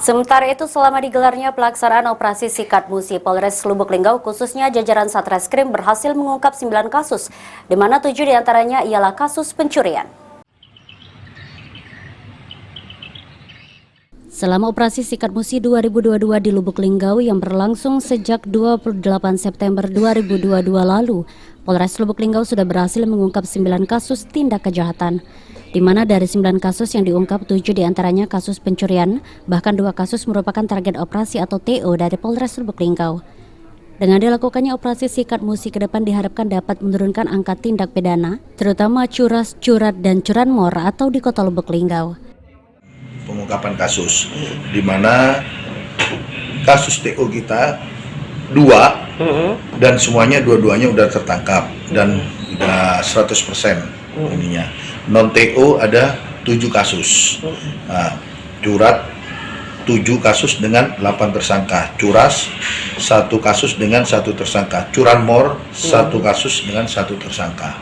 Sementara itu, selama digelarnya pelaksanaan operasi Sikat Musi, Polres Lubuk Linggau khususnya jajaran Satreskrim berhasil mengungkap 9 kasus, di mana 7 diantaranya ialah kasus pencurian. Selama operasi Sikat Musi 2022 di Lubuk Linggau yang berlangsung sejak 28 September 2022 lalu, Polres Lubuk Linggau sudah berhasil mengungkap 9 kasus tindak kejahatan, di mana dari 9 kasus yang diungkap 7 diantaranya kasus pencurian, bahkan 2 kasus merupakan target operasi atau TO dari Polres Lubuk Linggau. Dengan dilakukannya operasi Sikat Musi ke depan diharapkan dapat menurunkan angka tindak pidana, terutama curas, curat, dan curanmor atau di Kota Lubuk Linggau. Pengungkapan kasus, di mana kasus TO kita 2 dan semuanya dua-duanya udah tertangkap dan udah 100% ininya. Non TO ada 7 kasus, curat 7 kasus dengan 8 tersangka, curas 1 kasus dengan 1 tersangka, curanmor 1 kasus dengan 1 tersangka.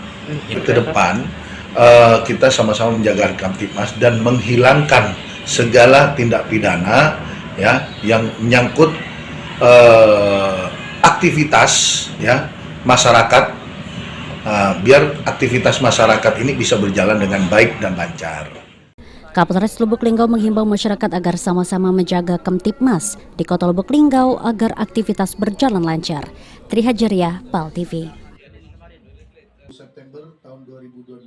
Ke depan kita sama-sama menjaga Kamtibmas dan menghilangkan segala tindak pidana ya yang menyangkut aktivitas ya masyarakat, biar aktivitas masyarakat ini bisa berjalan dengan baik dan lancar. Kapolres Lubuk Linggau menghimbau masyarakat agar sama-sama menjaga Kamtibmas di Kota Lubuk Linggau agar aktivitas berjalan lancar. Tri Hajaria, PAL TV.